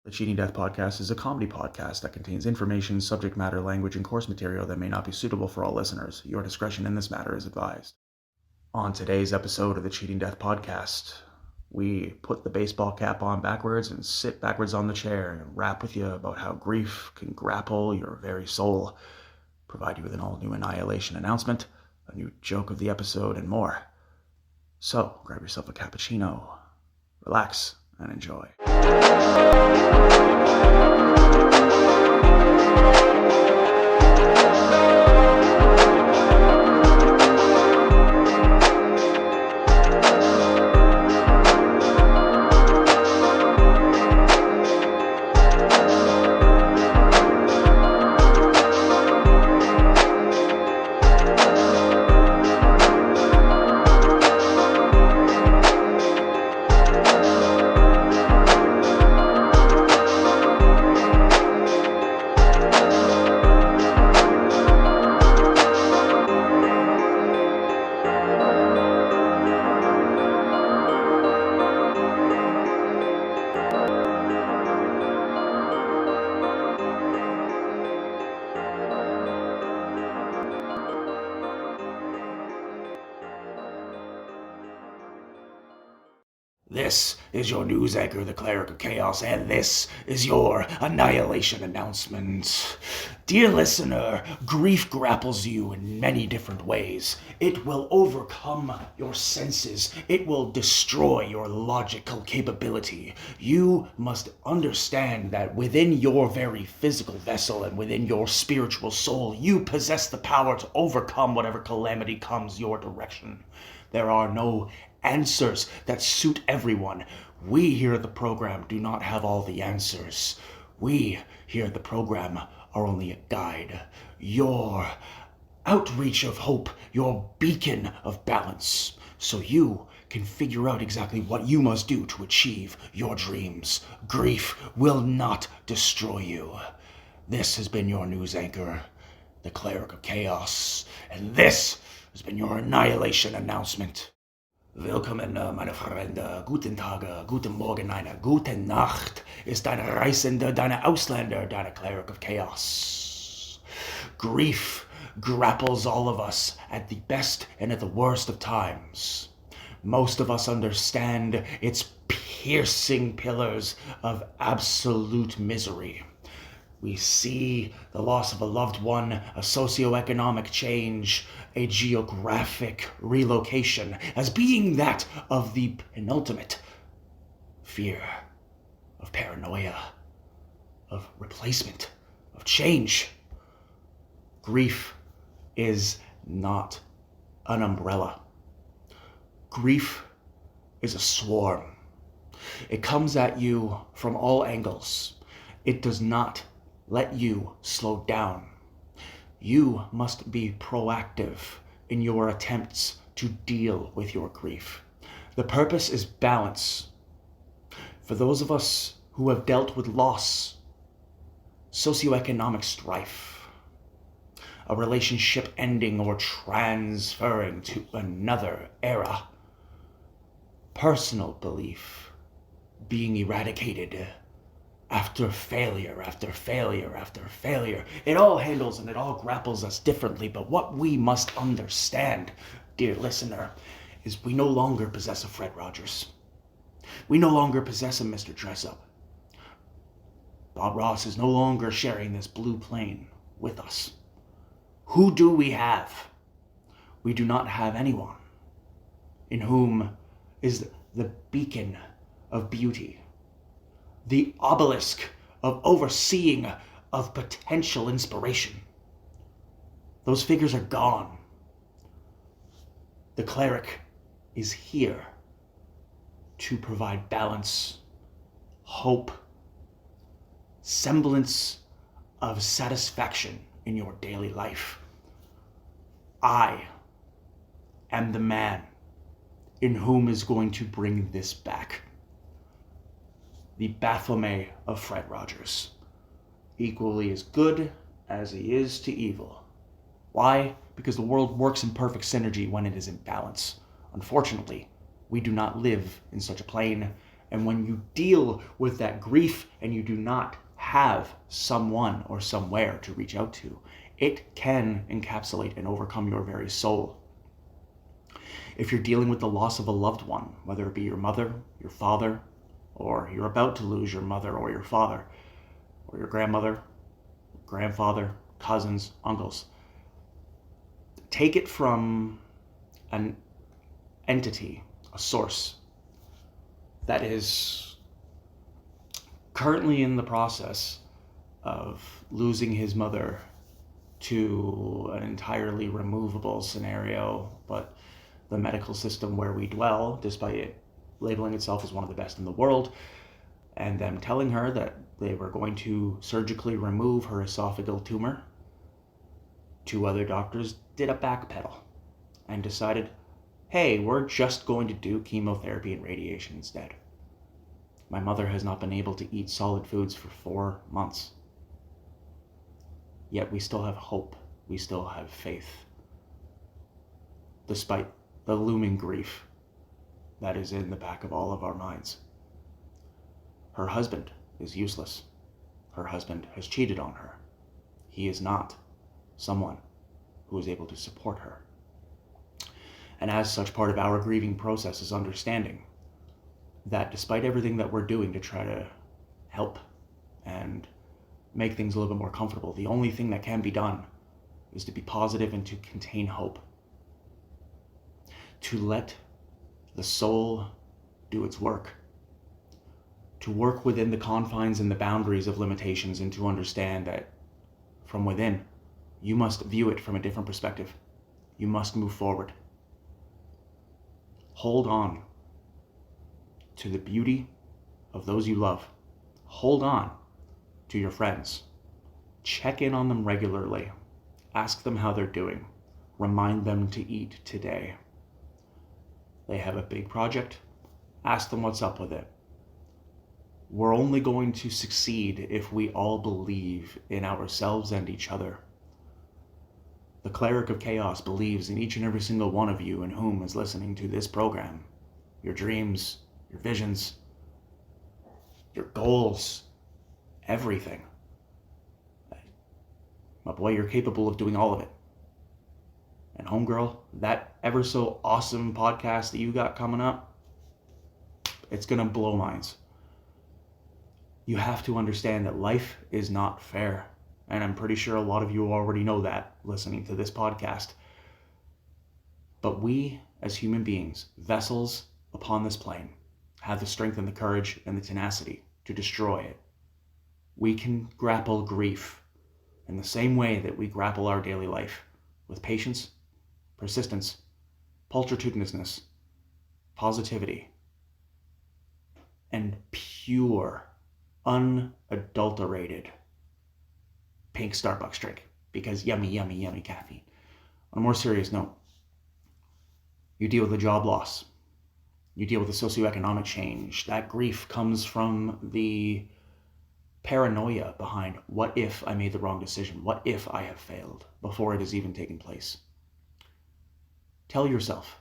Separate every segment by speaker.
Speaker 1: The Cheating Death Podcast is a comedy podcast that contains information, subject matter, language, and course material that may not be suitable for all listeners. Your discretion in this matter is advised. On today's episode of the Cheating Death Podcast, we put the baseball cap on backwards and sit backwards on the chair and rap with you about how grief can grapple your very soul, provide you with an all-new Annihilation Announcement, a new joke of the episode, and more. So, grab yourself a cappuccino, relax, and enjoy. This is your news anchor, the Cleric of Chaos, and this is your Annihilation Announcement. Dear listener, grief grapples you in many different ways. It will overcome your senses. It will destroy your logical capability. You must understand that within your very physical vessel and within your spiritual soul, you possess the power to overcome whatever calamity comes your direction. There are no answers that suit everyone. We here at the program do not have all the answers. We here at the program are only a guide, your outreach of hope, your beacon of balance, so you can figure out exactly what you must do to achieve your dreams. Grief will not destroy you. This has been your news anchor, the Cleric of Chaos, and this has been your Annihilation Announcement. Willkommen, meine Freunde. Guten Tag, guten Morgen, eine gute Nacht. Ist deine Reisende, deine Ausländer, deine Cleric of Chaos. Grief grapples all of us at the best and at the worst of times. Most of us understand its piercing pillars of absolute misery. We see the loss of a loved one, a socioeconomic change, a geographic relocation as being that of the penultimate fear, of paranoia, of replacement, of change. Grief is not an umbrella. Grief is a swarm. It comes at you from all angles. It does not let you slow down. You must be proactive in your attempts to deal with your grief. The purpose is balance. For those of us who have dealt with loss, socioeconomic strife, a relationship ending or transferring to another era, personal belief being eradicated, after failure, after failure, after failure. It all handles and it all grapples us differently, but what we must understand, dear listener, is we no longer possess a Fred Rogers. We no longer possess a Mr. Dressup. Bob Ross is no longer sharing this blue plane with us. Who do we have? We do not have anyone in whom is the beacon of beauty, the obelisk of overseeing of potential inspiration. Those figures are gone. The Cleric is here to provide balance, hope, semblance of satisfaction in your daily life. I am the man in whom is going to bring this back. The Baphomet of Fred Rogers, equally as good as he is to evil. Why? Because the world works in perfect synergy when it is in balance. Unfortunately, we do not live in such a plane, And when you deal with that grief and you do not have someone or somewhere to reach out to, it can encapsulate and overcome your very soul. If you're dealing with the loss of a loved one, whether it be your mother, your father, or you're about to lose your mother or your father, or your grandmother, grandfather, cousins, uncles, take it from an entity, a source, that is currently in the process of losing his mother to an entirely removable scenario, but the medical system where we dwell, despite it labeling itself as one of the best in the world, and them telling her that they were going to surgically remove her esophageal tumor, 2 other doctors did a backpedal and decided, hey, we're just going to do chemotherapy and radiation instead. My mother has not been able to eat solid foods for 4 months. Yet we still have hope. We still have faith. Despite the looming grief that is in the back of all of our minds. Her husband is useless. Her husband has cheated on her. He is not someone who is able to support her. And as such, part of our grieving process is understanding that despite everything that we're doing to try to help and make things a little bit more comfortable, the only thing that can be done is to be positive and to contain hope. To let the soul do its work. To work within the confines and the boundaries of limitations, and to understand that from within, you must view it from a different perspective. You must move forward. Hold on to the beauty of those you love. Hold on to your friends. Check in on them regularly. Ask them how they're doing. Remind them to eat today. They have a big project. Ask them what's up with it. We're only going to succeed if we all believe in ourselves and each other. The Cleric of Chaos believes in each and every single one of you and whom is listening to this program. Your dreams, your visions, your goals, everything. My boy, you're capable of doing all of it. And homegirl, that ever so awesome podcast that you got coming up, it's gonna blow minds. You have to understand that life is not fair. And I'm pretty sure a lot of you already know that listening to this podcast. But we, as human beings, vessels upon this plane, have the strength and the courage and the tenacity to destroy it. We can grapple grief in the same way that we grapple our daily life, with patience, persistence, pulchritudinousness, positivity, and pure, unadulterated pink Starbucks drink, because yummy, yummy, yummy caffeine. On a more serious note, you deal with the job loss. You deal with the socioeconomic change. That grief comes from the paranoia behind, what if I made the wrong decision? What if I have failed before it has even taken place? Tell yourself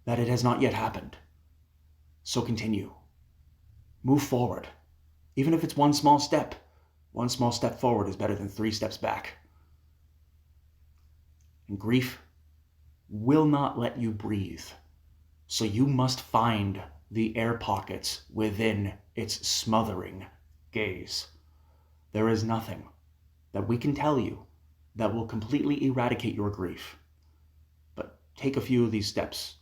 Speaker 1: that it has not yet happened. So continue. Move forward. Even if it's one small step forward is better than 3 steps back. And grief will not let you breathe. So you must find the air pockets within its smothering gaze. There is nothing that we can tell you that will completely eradicate your grief. But take a few of these steps.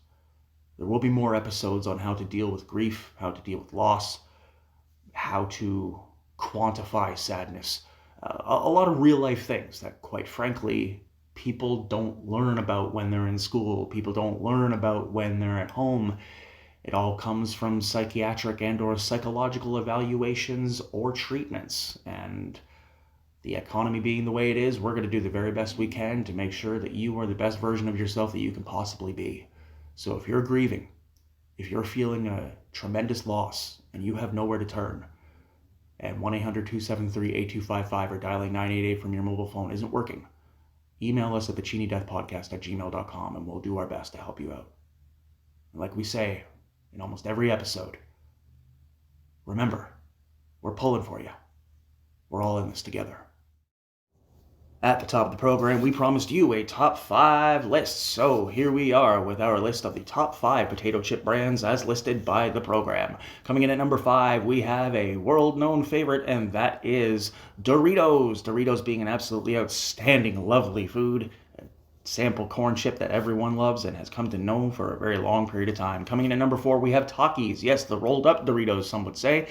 Speaker 1: There will be more episodes on how to deal with grief, how to deal with loss, how to quantify sadness. A lot of real life things that, quite frankly, people don't learn about when they're in school. People don't learn about when they're at home. It all comes from psychiatric and or psychological evaluations or treatments. And the economy being the way it is, we're going to do the very best we can to make sure that you are the best version of yourself that you can possibly be. So if you're grieving, if you're feeling a tremendous loss and you have nowhere to turn, and 1-800-273-8255 or dialing 988 from your mobile phone isn't working, email us at thechinideathpodcast@gmail.com and we'll do our best to help you out. And like we say in almost every episode, remember, we're pulling for you. We're all in this together. At the top of the program, we promised you a top 5 list. So here we are with our list of the top 5 potato chip brands as listed by the program. Coming in at number 5, we have a world-known favorite, and that is Doritos. Doritos being an absolutely outstanding, lovely food. Sample corn chip that everyone loves and has come to know for a very long period of time. Coming in at number 4, we have Takis. Yes, the rolled up Doritos, some would say.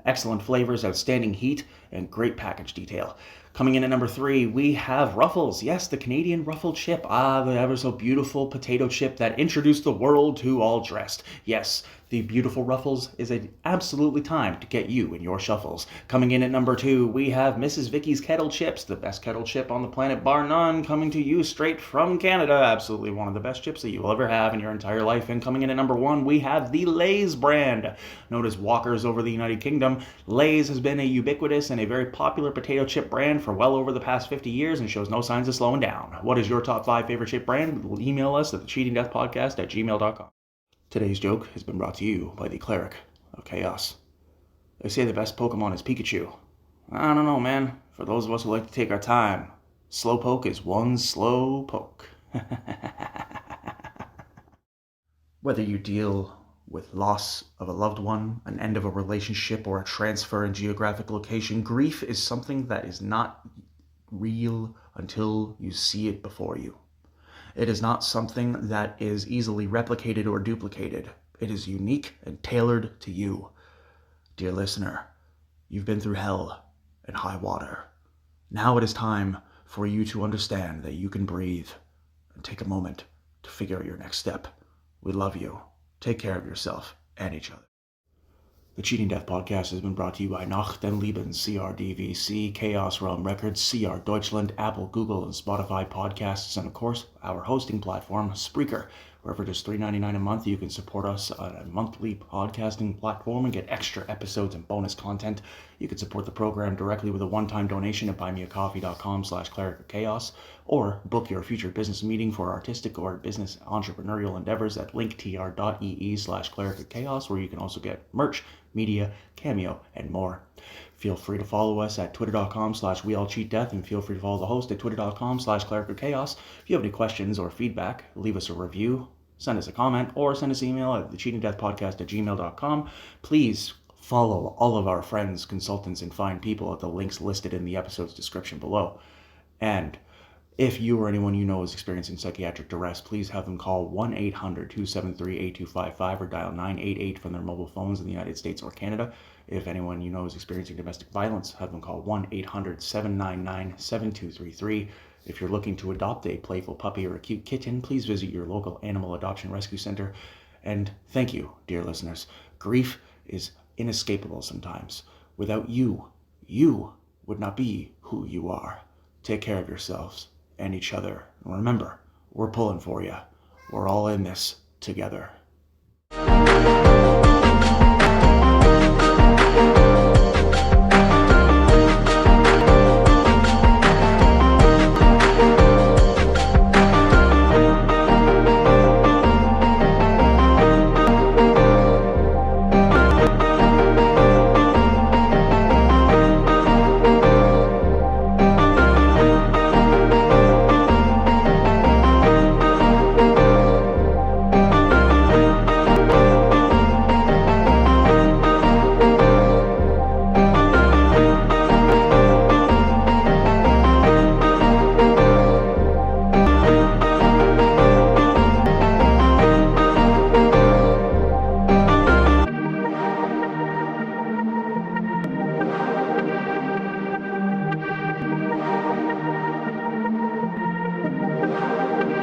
Speaker 1: Excellent flavors, outstanding heat, and great package detail. Coming in at number 3, we have Ruffles. Yes, the Canadian Ruffle chip. The ever so beautiful potato chip that introduced the world to all dressed. Yes, the beautiful Ruffles is absolutely time to get you in your shuffles. Coming in at number 2, we have Mrs. Vicky's Kettle Chips, the best kettle chip on the planet bar none, coming to you straight from Canada. Absolutely one of the best chips that you will ever have in your entire life. And coming in at number 1, we have the Lay's brand. Known as Walkers over the United Kingdom, Lay's has been a ubiquitous and a very popular potato chip brand for well over the past 50 years and shows no signs of slowing down. What is your top 5 favorite chip brand? Email us at thecheatingdeathpodcast@gmail.com. Today's joke has been brought to you by the Cleric of Chaos. They say the best Pokemon is Pikachu. I don't know, man. For those of us who like to take our time, Slowpoke is one slow poke. Whether you deal with loss of a loved one, an end of a relationship, or a transfer in geographic location, grief is something that is not real until you see it before you. It is not something that is easily replicated or duplicated. It is unique and tailored to you. Dear listener, you've been through hell and high water. Now it is time for you to understand that you can breathe and take a moment to figure out your next step. We love you. Take care of yourself and each other. The Cheating Death Podcast has been brought to you by Nacht den Lieben, CRDVC, Chaos Realm Records, CR Deutschland, Apple, Google, and Spotify podcasts, and of course, our hosting platform, Spreaker, where for just $3.99 a month, you can support us on a monthly podcasting platform and get extra episodes and bonus content. You can support the program directly with a one-time donation at buymeacoffee.com/clericofchaos, or book your future business meeting for artistic or business entrepreneurial endeavors at linktr.ee/clericofchaos, where you can also get merch, media, cameo, and more. Feel free to follow us at twitter.com/weallcheatdeath, and feel free to follow the host at twitter.com/clericofchaos. If you have any questions or feedback, leave us a review, send us a comment, or send us an email at thecheatingdeathpodcast@gmail.com. Please follow all of our friends, consultants, and fine people at the links listed in the episode's description below. And if you or anyone you know is experiencing psychiatric duress, please have them call 1-800-273-8255 or dial 988 from their mobile phones in the United States or Canada. If anyone you know is experiencing domestic violence, have them call 1-800-799-7233. If you're looking to adopt a playful puppy or a cute kitten, please visit your local animal adoption rescue center. And thank you, dear listeners. Grief is inescapable sometimes. Without you, you would not be who you are. Take care of yourselves and each other. And remember, we're pulling for you. We're all in this together.